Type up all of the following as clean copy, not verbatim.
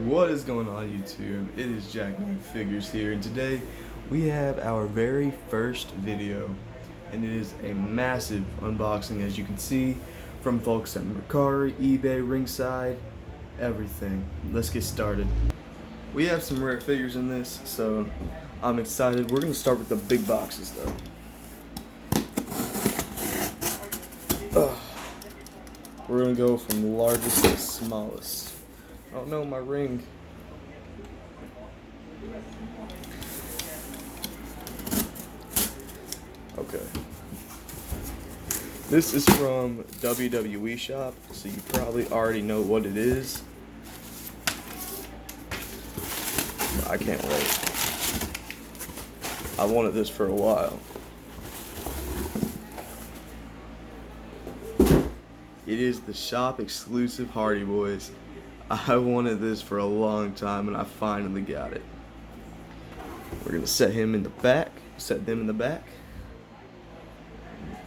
What is going on, YouTube? It is Jack Figures here, and today we have our very first video, and it is a massive unboxing, as you can see, from folks at Mercari, eBay, Ringside, everything. Let's get started. We have some rare figures in this, so I'm excited. We're going to start with the big boxes, though. We're going to go from largest to smallest. Oh no, my ring. Okay. This is from WWE shop, so you probably already know what it is. I can't wait. I wanted this for a while. It is the shop exclusive Hardy Boys. I wanted this for a long time and I finally got it. We're gonna set them in the back.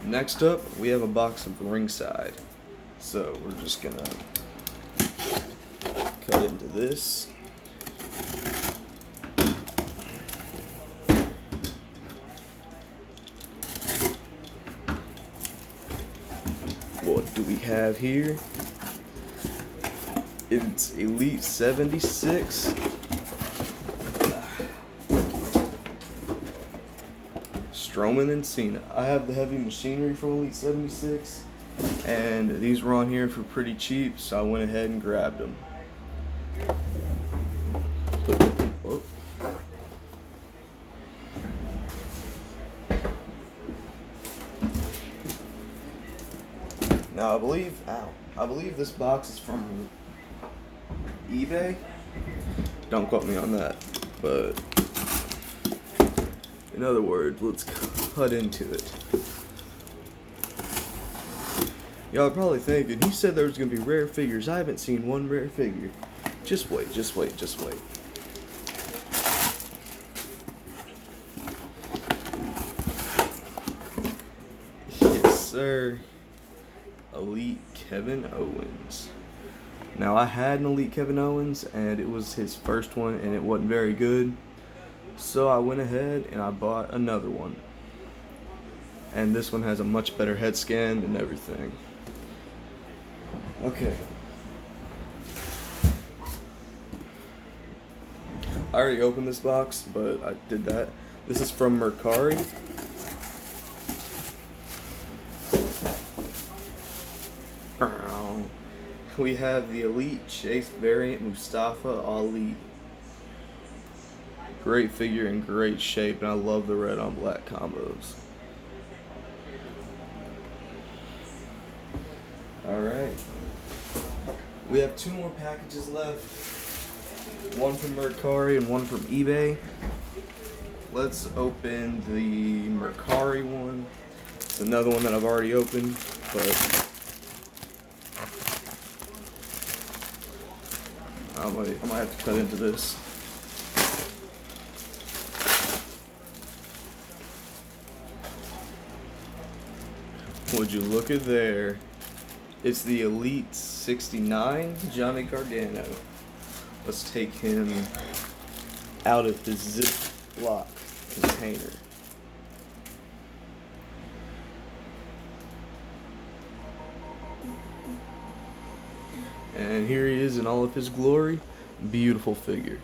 Next up, we have a box of Ringside. So we're just gonna cut into this. What do we have here? It's Elite 76. Strowman and Cena. I have the heavy machinery from Elite 76, and these were on here for pretty cheap, so I went ahead and grabbed them. Now I believe this box is from eBay. Don't quote me on that, but in other words, let's cut into it. Y'all are probably thinking, he said there was gonna be rare figures. I haven't seen one rare figure. Just wait, just wait, just wait. Yes, sir. Elite Kevin Owens. Now, I had an Elite Kevin Owens, and it was his first one, and it wasn't very good. So I went ahead and I bought another one. And this one has a much better head scan and everything. Okay. I already opened this box, but I did that. This is from Mercari. We have the Elite Chase variant Mustafa Ali. Great figure in great shape, and I love the red on black combos. Alright. We have two more packages left. One from Mercari and one from eBay. Let's open the Mercari one. It's another one that I've already opened, but I might have to cut into this. Would you look at there? It's the Elite 69 Johnny Gargano. Let's take him out of the Ziploc container. And here he is in all of his glory. Beautiful figure.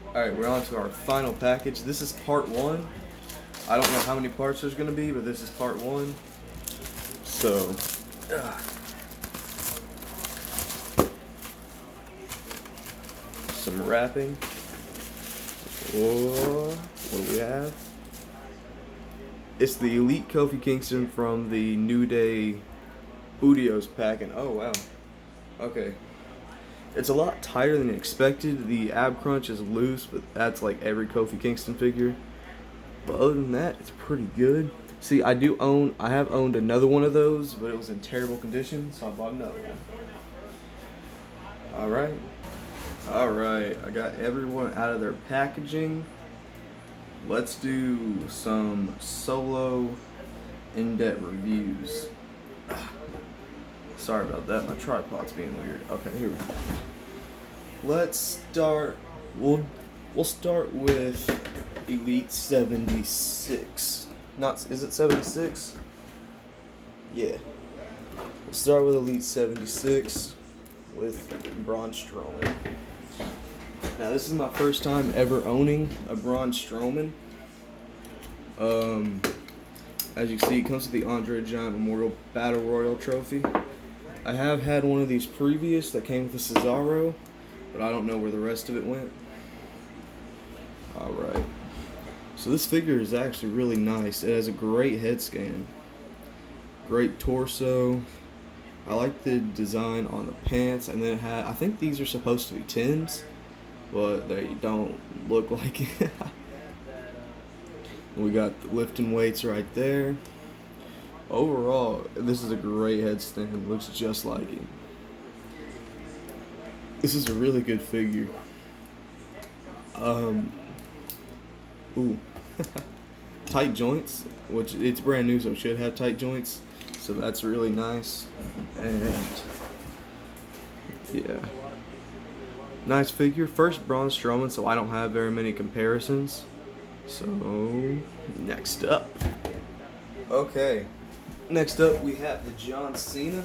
Alright, we're on to our final package. This is part one. I don't know how many parts there's going to be, but this is part one. So, some wrapping. What do we have? It's the Elite Kofi Kingston from the New Day Udios pack, and oh wow. Okay. It's a lot tighter than expected. The ab crunch is loose, but that's like every Kofi Kingston figure. But other than that, it's pretty good. See, I have owned another one of those, but it was in terrible condition, so I bought another one. Alright, I got everyone out of their packaging. Let's do some solo in-depth reviews. Sorry about that, my tripod's being weird. Okay, here we go. let's start. We'll start with Elite 76. Not is it 76? Yeah. We'll start with Elite 76 with Braun Strowman. Now this is my first time ever owning a Braun Strowman. As you can see, it comes with the Andre the Giant Memorial Battle Royal trophy. I have had one of these previous that came with the Cesaro, but I don't know where the rest of it went. Alright. So this figure is actually really nice. It has a great head scan. Great torso. I like the design on the pants, and then it had, I think these are supposed to be 10s, but they don't look like it. We got the lifting weights right there. Overall, this is a great headstand. Looks just like it. This is a really good figure. Ooh. Tight joints, which it's brand new, so it should have tight joints. So that's really nice. And yeah. Nice figure. First Braun Strowman, so I don't have very many comparisons. So next up. Okay. Next up we have the John Cena.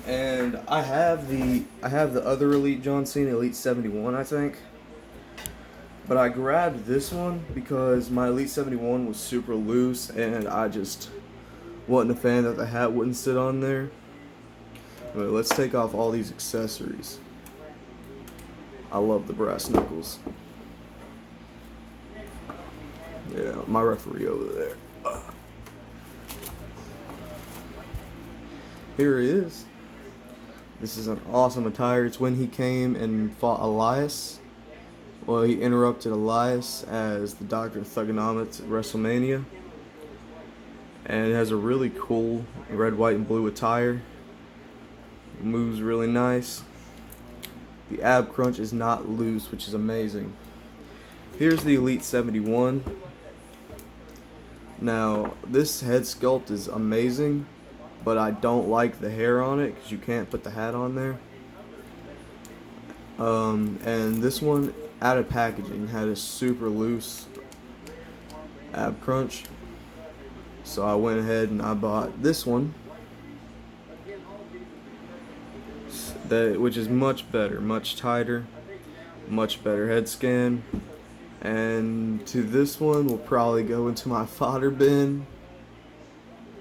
And I have the other Elite John Cena, Elite 71, I think. But I grabbed this one because my Elite 71 was super loose and I just wasn't a fan that the hat wouldn't sit on there. But let's take off all these accessories. I love the brass knuckles. Yeah, my referee over there. Here he is. This is an awesome attire. It's when he came and fought Elias. Well, he interrupted Elias as the Doctor of Thugonomics at WrestleMania. And it has a really cool red, white, and blue attire. It moves really nice. The ab crunch is not loose, which is amazing. Here's the Elite 71. Now, this head sculpt is amazing, but I don't like the hair on it because you can't put the hat on there. And this one, out of packaging, had a super loose ab crunch. So I went ahead and I bought this one, which is much better, much tighter, much better head scan. And to this one will probably go into my fodder bin,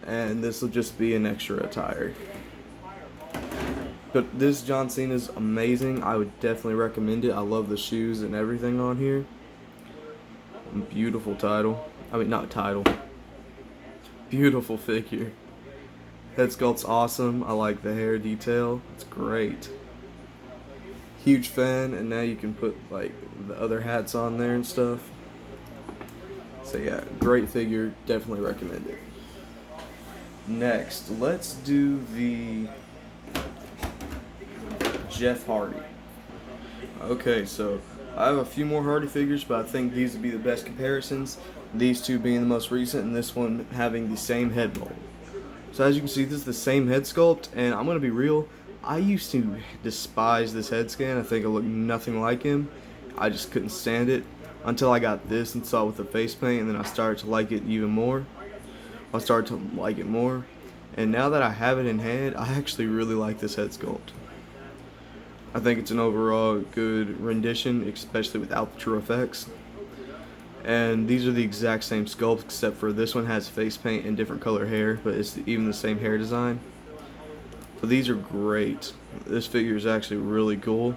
and this will just be an extra attire. But this John Cena is amazing. I would definitely recommend it. I love the shoes and everything on here. Beautiful title. I mean, not title. Beautiful figure. Head sculpt's awesome. I like the hair detail. It's great. Huge fan, and now you can put like the other hats on there and stuff. So yeah, great figure. Definitely recommend it. Next, let's do the Jeff Hardy. Okay, so I have a few more Hardy figures, but I think these would be the best comparisons. These two being the most recent, and this one having the same head mold. So as you can see, this is the same head sculpt, and I'm gonna be real. I used to despise this head scan. I think it looked nothing like him. I just couldn't stand it until I got this and saw it with the face paint, and then I started to like it even more. I started to like it more, and now that I have it in hand, I actually really like this head sculpt. I think it's an overall good rendition, especially without the true effects. And these are the exact same sculpt, except for this one has face paint and different color hair, but it's even the same hair design. So these are great. This figure is actually really cool,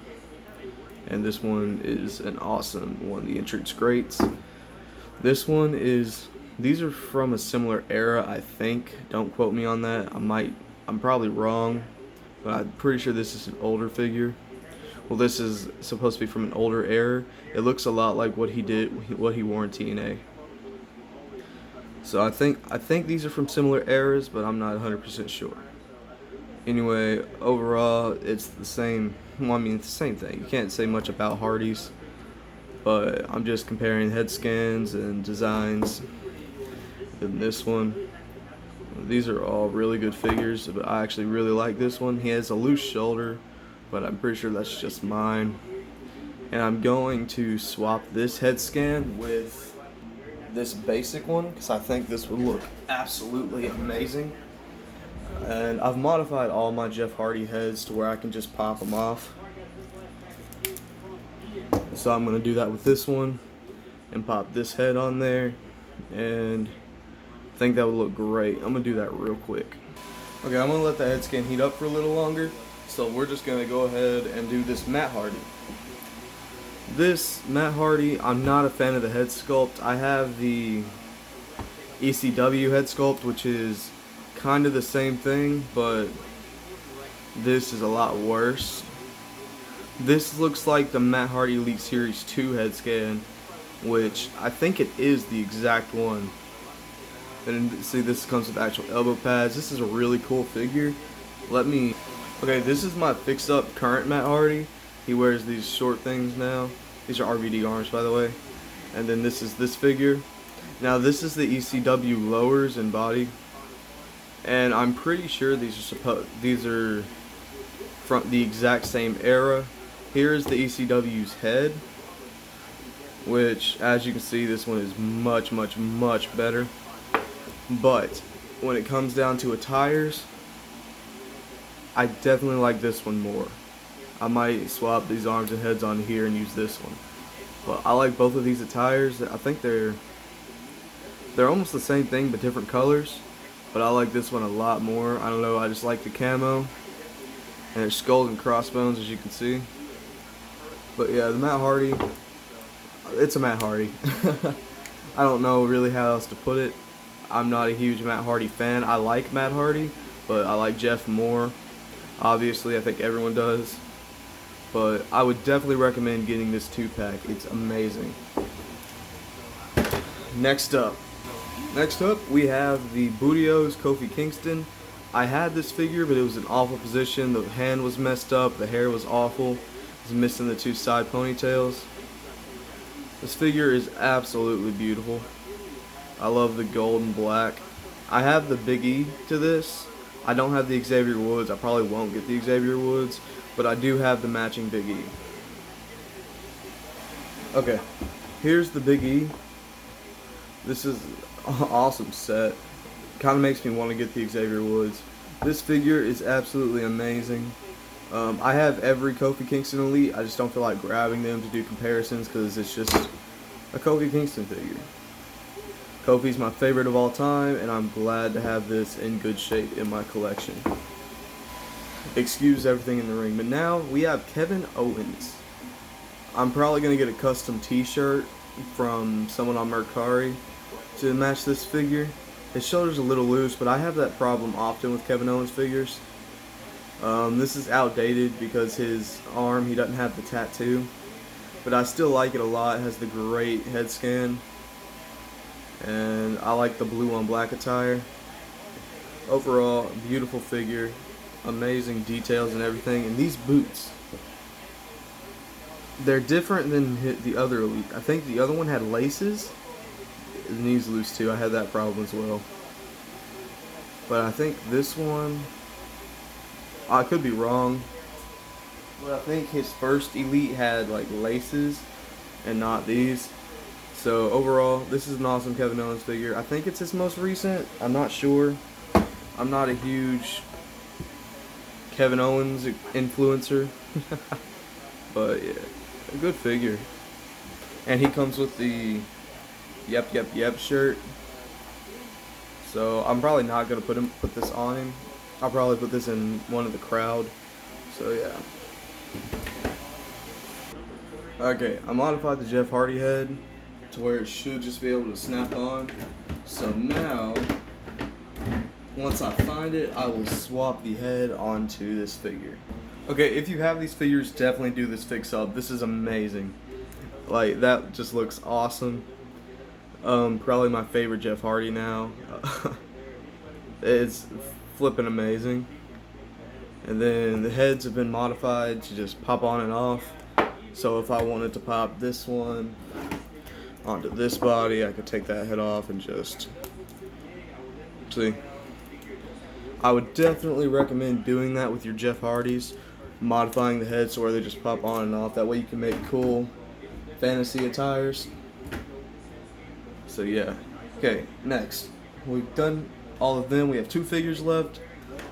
and this one is an awesome one. The entrance greats. This one is. These are from a similar era, I think. Don't quote me on that. I'm probably wrong, but I'm pretty sure this is an older figure. Well, this is supposed to be from an older era. It looks a lot like what he wore in TNA. So I think these are from similar eras, but I'm not 100% sure. Anyway, overall, it's the same. Well, I mean, it's the same thing. You can't say much about Hardy's, but I'm just comparing head scans and designs. And this one, these are all really good figures, but I actually really like this one. He has a loose shoulder, but I'm pretty sure that's just mine. and I'm going to swap this head scan with this basic one because I think this would look absolutely amazing. And I've modified all my Jeff Hardy heads to where I can just pop them off. So I'm going to do that with this one and pop this head on there, and I think that would look great. I'm going to do that real quick. Okay, I'm going to let the head scan heat up for a little longer. So we're just going to go ahead and do this Matt Hardy. This Matt Hardy, I'm not a fan of the head sculpt. I have the ECW head sculpt, which is kind of the same thing, but this is a lot worse. This looks like the Matt Hardy Elite Series 2 head scan, which I think it is the exact one. And see, this comes with actual elbow pads. This is a really cool figure. Okay, this is my fixed up current Matt Hardy. He wears these short things now. These are RVD arms, by the way. And then this is this figure. Now this is the ECW lowers and body. And I'm pretty sure these are from the exact same era. Here is the ECW's head, which, as you can see, this one is much, much, much better. But when it comes down to attires, I definitely like this one more. I might swap these arms and heads on here and use this one. But I like both of these attires. I think they're almost the same thing but different colors. But I like this one a lot more. I don't know, I just like the camo. And there's skulls and crossbones, as you can see. But yeah, the Matt Hardy, it's a Matt Hardy. I don't know really how else to put it. I'm not a huge Matt Hardy fan. I like Matt Hardy, but I like Jeff more. Obviously, I think everyone does. But I would definitely recommend getting this 2-pack. It's amazing. Next up, we have the Booty-O's Kofi Kingston. I had this figure, but it was in awful position. The hand was messed up. The hair was awful. It was missing the 2 side ponytails. This figure is absolutely beautiful. I love the gold and black. I have the Big E to this. I don't have the Xavier Woods. I probably won't get the Xavier Woods, but I do have the matching Big E. Okay, here's the Big E. This is an awesome set. Kind of makes me want to get the Xavier Woods. This figure is absolutely amazing. I have every Kofi Kingston Elite. I just don't feel like grabbing them to do comparisons because it's just a Kofi Kingston figure. Kofi's my favorite of all time, and I'm glad to have this in good shape in my collection. Excuse everything in the ring. But now we have Kevin Owens. I'm probably going to get a custom t-shirt from someone on Mercari to match this figure. His shoulder's a little loose, but I have that problem often with Kevin Owens figures. This is outdated because his arm, he doesn't have the tattoo. But I still like it a lot. It has the great head scan. And I like the blue on black attire. Overall, beautiful figure. Amazing details and everything. And these boots, they're different than the other Elite. I think the other one had laces. The knee's loose too. I had that problem as well. But I think this one, I could be wrong, but I think his first Elite had like laces and not these. So overall, this is an awesome Kevin Owens figure. I think it's his most recent. I'm not sure. I'm not a huge Kevin Owens influencer. But yeah, a good figure. And he comes with the Yep shirt. So I'm probably not going to put this on him. I'll probably put this in one of the crowd. So yeah. Okay, I modified the Jeff Hardy head to where it should just be able to snap on. So now, once I find it, I will swap the head onto this figure. Okay, if you have these figures, definitely do this fix up. This is amazing. Like, that just looks awesome. Probably my favorite Jeff Hardy now. It's flipping amazing. And then the heads have been modified to just pop on and off. So if I wanted to pop this one onto this body, I could take that head off and just see. I would definitely recommend doing that with your Jeff Hardys. modifying the head so where they just pop on and off. That way you can make cool fantasy attires. So yeah. Okay, next. We've done all of them. We have 2 figures left.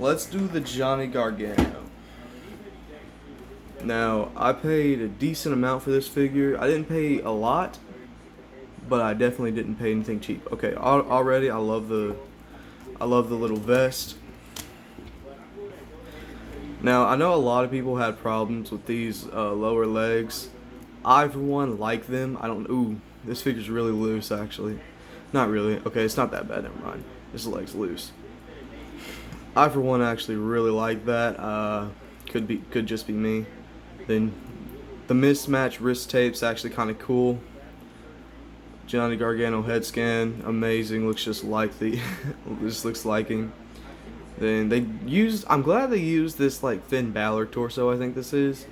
Let's do the Johnny Gargano. Now, I paid a decent amount for this figure. I didn't pay a lot, but I definitely didn't pay anything cheap. Okay, already I love the little vest. Now, I know a lot of people had problems with these lower legs. I, for one, like them. I don't. Ooh, this figure's really loose, actually. Not really. Okay, it's not that bad. Never mind. This leg's loose. I, for one, actually really like that. Could just be me. Then the mismatched wrist tape's actually kind of cool. Johnny Gargano head scan, amazing. Looks just like the, just looks like him. Then they used. I'm glad they used this like Finn Balor torso. I think this is,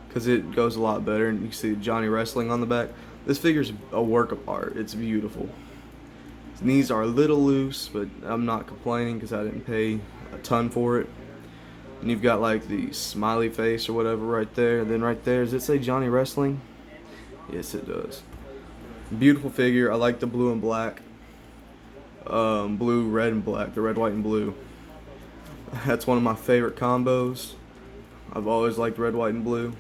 because it goes a lot better, and you can see Johnny wrestling on the back. This figure's a work of art. It's beautiful. His knees are a little loose, but I'm not complaining because I didn't pay a ton for it. And you've got like the smiley face or whatever right there. And then right there, does it say Johnny Wrestling? Yes, it does. Beautiful figure. I like the blue and black. Blue, red, and black. The red, white, and blue. That's one of my favorite combos. I've always liked red, white, and blue.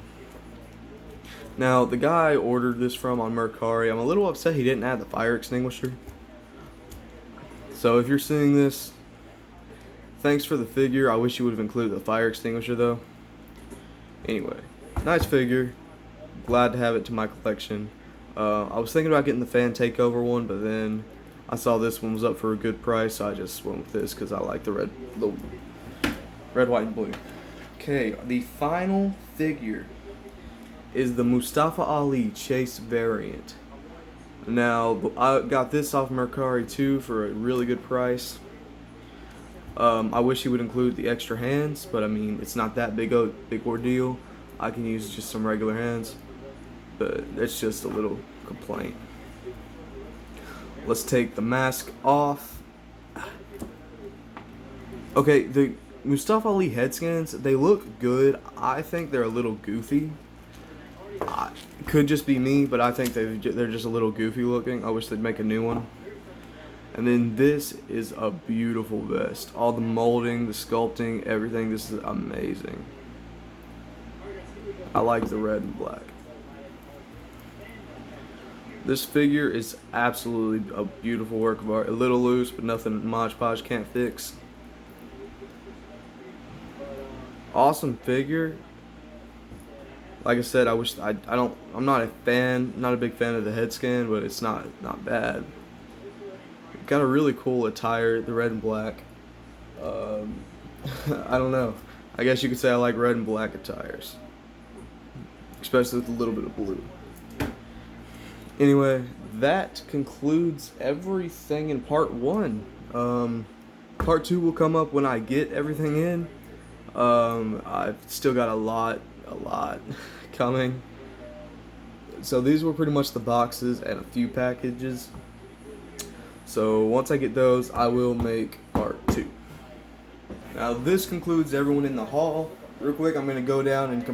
Now, the guy I ordered this from on Mercari, I'm a little upset he didn't add the fire extinguisher. So if you're seeing this, thanks for the figure. I wish you would have included the fire extinguisher though. Anyway, nice figure. Glad to have it to my collection. I was thinking about getting the fan takeover one, but then I saw this one was up for a good price, so I just went with this because I like the red, white, and blue. Okay, the final figure is the Mustafa Ali Chase variant. Now, I got this off Mercari too for a really good price. I wish he would include the extra hands, but I mean, it's not that big ordeal. I can use just some regular hands, but it's just a little complaint. Let's take the mask off. Okay, the Mustafa Ali head scans, they look good. I think they're a little goofy. Could just be me, but I think they're just a little goofy looking. I wish they'd make a new one. And then this is a beautiful vest. All the molding, the sculpting, everything. This is amazing. I like the red and black. This figure is absolutely a beautiful work of art. A little loose, but nothing Mod Podge can't fix. Awesome figure. Like I said, I'm not a big fan of the head scan, but it's not bad. Got a really cool attire, the red and black. I don't know. I guess you could say I like red and black attires, especially with a little bit of blue. Anyway, that concludes everything in part 1. Part 2 will come up when I get everything in. I've still got a lot coming. So these were pretty much the boxes and a few packages. So once I get those, I will make part 2. Now this concludes everyone in the haul. Real quick, I'm gonna go down and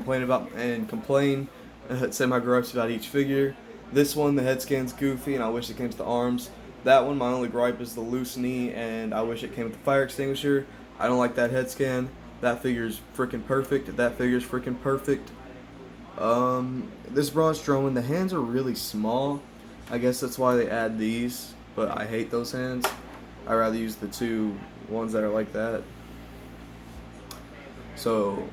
say my gripes about each figure. This one, the head scan's goofy, and I wish it came to the arms. That one, my only gripe is the loose knee, and I wish it came with the fire extinguisher. I don't like that head scan. That figure's freaking perfect. That figure's freaking perfect. This Braun Strowman, the hands are really small. I guess that's why they add these, but I hate those hands. I'd rather use the 2 ones that are like that. So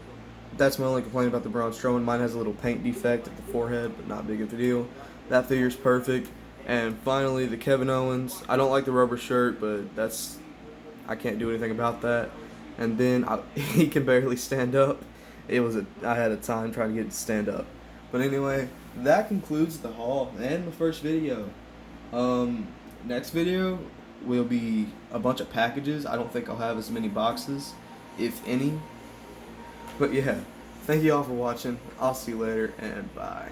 that's my only complaint about the Braun Strowman. Mine has a little paint defect at the forehead, but not big of a deal. That figure's perfect. And finally, the Kevin Owens. I don't like the rubber shirt, but I can't do anything about that. And then he can barely stand up. I had a time trying to get it to stand up. But anyway, that concludes the haul and the first video. Next video will be a bunch of packages. I don't think I'll have as many boxes, if any. But yeah, thank you all for watching. I'll see you later, and bye.